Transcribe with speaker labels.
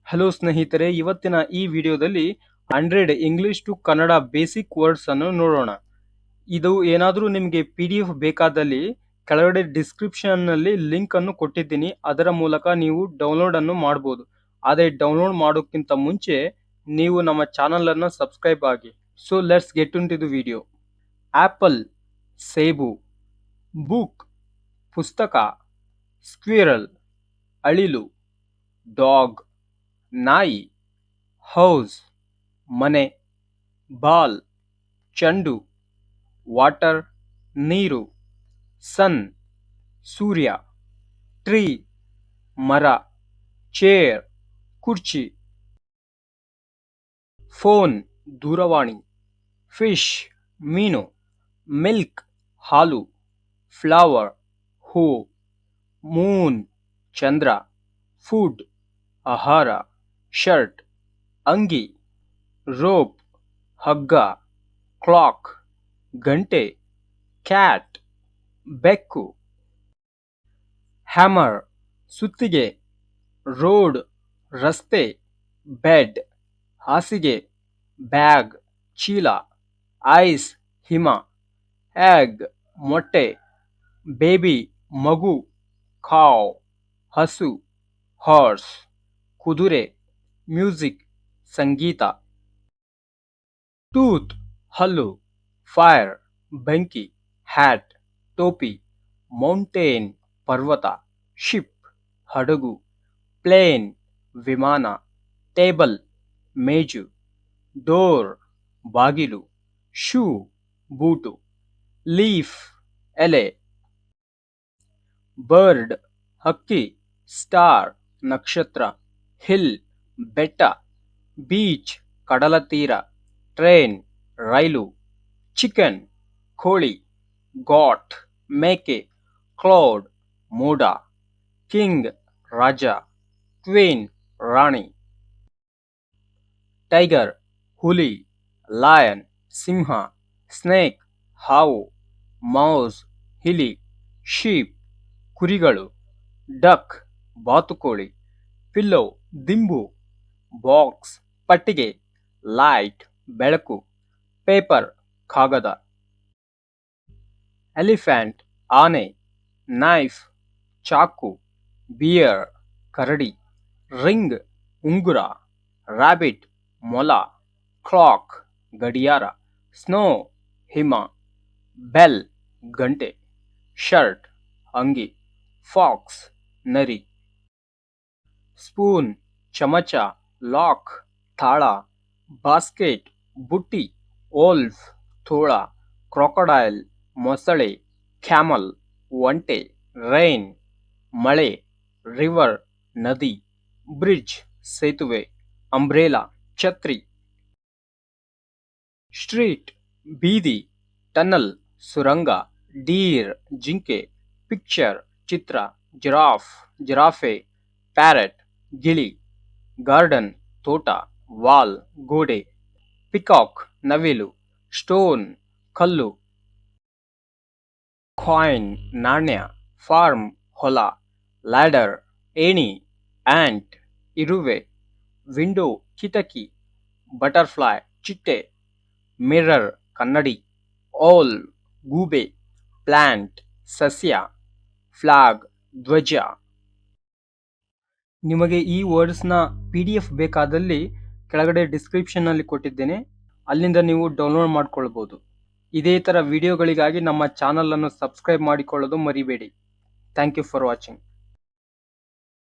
Speaker 1: Hello ಸ್ನೇಹಿತರೆ, ಇವತ್ತಿನ ಈ ವಿಡಿಯೋದಲ್ಲಿ 100 English to Kannada basic words ಅನ್ನು ನೋಡೋಣ. ಇದು ಏನಾದರೂ ನಿಮಗೆ PDF ಬೇಕಾದಲ್ಲಿ ಕೆಳಗಡೆ ಡಿಸ್ಕ್ರಿಪ್ಷನ್ ನಲ್ಲಿ ಲಿಂಕ್ ಅನ್ನು ಕೊಟ್ಟಿದ್ದೀನಿ. ಅದರ ಮೂಲಕ ನೀವು ಡೌನ್ಲೋಡ್ ಅನ್ನು ಮಾಡಬಹುದು. ಆದರೆ ಡೌನ್ಲೋಡ್ ಮಾಡೋಕ್ಕಿಂತ ಮುಂಚೆ ನೀವು ನಮ್ಮ ಚಾನಲ್ ಅನ್ನು ಸಬ್ಸ್ಕ್ರೈಬ್ ಆಗಿ. So let's get into the video. Apple ಸೇಬು, ಬುಕ್ ಪುಸ್ತಕ, ಸ್ಕ್ವಿರಲ್ ಅಳಿಲು, ಡಾಗ್ ನಾಯಿ, ಹೌಸ್ ಮನೆ, ಬಾಲ್ ಚೆಂಡು, ವಾಟರ್ ನೀರು, ಸನ್ ಸೂರ್ಯ, ಟ್ರೀ ಮರ, ಚೇರ್ ಕುರ್ಚಿ, ಫೋನ್ ದೂರವಾಣಿ, ಫಿಶ್ ಮೀನು, ಮಿಲ್ಕ್ ಹಾಲು, ಫ್ಲವರ್ ಹೂವು, ಮೂನ್ ಚಂದ್ರ, ಫುಡ್ ಆಹಾರ, ಶರ್ಟ್ ಅಂಗಿ, ರೋಪ್ ಹಗ್ಗ, ಕ್ಲಾಕ್ ಗಂಟೆ, ಕ್ಯಾಟ್ ಬೆಕ್ಕು, ಹ್ಯಾಮರ್ ಸುತ್ತಿಗೆ, ರೋಡ್ ರಸ್ತೆ, ಬೆಡ್ ಹಾಸಿಗೆ, ಬ್ಯಾಗ್ ಚೀಲ, ಐಸ್ ಹಿಮ, ಎಗ್ ಮೊಟ್ಟೆ, ಬೇಬಿ ಮಗು, ಕಾವ್ ಹಸು, ಹಾರ್ಸ್ ಕುದುರೆ, ಮ್ಯೂಸಿಕ್ ಸಂಗೀತ, ಟೂತ್ ಹಲ್ಲು, ಫೈರ್ ಬೆಂಕಿ, ಹ್ಯಾಟ್ ಟೋಪಿ, ಮೌಂಟೇನ್ ಪರ್ವತ, ಶಿಪ್ ಹಡಗು, ಪ್ಲೇನ್ ವಿಮಾನ, ಟೇಬಲ್ ಮೇಜು, ಡೋರ್ ಬಾಗಿಲು, ಶೂ ಬೂಟು, ಲೀಫ್ ಎಲೆ, ಬರ್ಡ್ ಹಕ್ಕಿ, ಸ್ಟಾರ್ ನಕ್ಷತ್ರ, ಹಿಲ್ ಬೆಟ್ಟ, ಬೀಚ್ ಕಡಲ ತೀರ, ಟ್ರೈನ್ ರೈಲು, ಚಿಕನ್ ಕೋಳಿ, ಗಾಟ್ ಮೇಕೆ, ಕ್ಲೌಡ್ ಮೋಡ, ಕಿಂಗ್ ರಾಜ, ಕ್ವೀನ್ ರಾಣಿ, ಟೈಗರ್ ಹುಲಿ, ಲಯನ್ ಸಿಂಹ, ಸ್ನೇಕ್ ಹಾವು, ಮೌಸ್ ಇಲಿ, ಶೀಪ್ ಕುರಿಗಳು, ಡಕ್ ಬಾತುಕೋಳಿ, ಪಿಲ್ಲೋ ದಿಂಬು, ಬಾಕ್ಸ್ ಪಟ್ಟಿಗೆ, ಲೈಟ್ ಬೆಳಕು, ಪೇಪರ್ ಕಾಗದ, ಎಲಿಫೆಂಟ್ ಆನೆ, ನೈಫ್ ಚಾಕು, ಬಿಯರ್ ಕರಡಿ, ರಿಂಗ್ ಉಂಗುರ, ರಾಬಿಟ್ ಮೊಲ, ಕ್ಲಾಕ್ ಗಡಿಯಾರ, ಸ್ನೋ ಹಿಮ, ಬೆಲ್ ಗಂಟೆ, ಶರ್ಟ್ ಅಂಗಿ, ಫಾಕ್ಸ್ ನರಿ, ಸ್ಪೂನ್ ಚಮಚ, ಲಾಕ್ ತಾಳ, ಬಾಸ್ಕೆಟ್ ಬುಟ್ಟಿ, ವೋಲ್ಫ್ ತೋಳ, ಕ್ರೊಕೊಡೈಲ್ ಮೊಸಳೆ, ಕ್ಯಾಮಲ್ ಒಂಟೆ, ರೈನ್ ಮಳೆ, ರಿವರ್ ನದಿ, ಬ್ರಿಡ್ಜ್ ಸೇತುವೆ, ಅಂಬ್ರೆಲಾ ಛತ್ರಿ, ಸ್ಟ್ರೀಟ್ ಬೀದಿ, ಟನಲ್ ಸುರಂಗ, ಡೀರ್ ಜಿಂಕೆ, ಪಿಕ್ಚರ್ ಚಿತ್ರ, ಜಿರಾಫೆ, ಪ್ಯಾರೆಟ್ ಗಿಳಿ, ಗಾರ್ಡನ್ ತೋಟ, ವಾಲ್ ಗೋಡೆ, ಪಿಕಾಕ್ ನವಿಲು, ಸ್ಟೋನ್ ಕಲ್ಲು, ಕಾಯಿನ್ ನಾಣ್ಯ, ಫಾರ್ಮ್ ಹೊಲ, ಲ್ಯಾಡರ್ ಏಣಿ, ಆಂಟ್ ಇರುವೆ, ವಿಂಡೋ ಕಿಟಕಿ, ಬಟರ್ಫ್ಲೈ ಚಿಟ್ಟೆ, ಮಿರರ್ ಕನ್ನಡಿ, ಓಲ್ ಗೂಬೆ, ಪ್ಲಾಂಟ್ ಸಸ್ಯ, ಫ್ಲಾಗ್ ಧ್ವಜ. ನಿಮಗೆ ಈ ವರ್ಡ್ಸ್ನ PDF ಬೇಕಾದಲ್ಲಿ ಕೆಳಗಡೆ ಡಿಸ್ಕ್ರಿಪ್ಷನ್ನಲ್ಲಿ ಕೊಟ್ಟಿದ್ದೇನೆ, ಅಲ್ಲಿಂದ ನೀವು ಡೌನ್ಲೋಡ್ ಮಾಡ್ಕೊಳ್ಬೋದು. ಇದೇ ಥರ ವಿಡಿಯೋಗಳಿಗಾಗಿ ನಮ್ಮ ಚಾನಲನ್ನು ಸಬ್ಸ್ಕ್ರೈಬ್ ಮಾಡಿಕೊಳ್ಳೋದು ಮರಿಬೇಡಿ. Thank you for watching.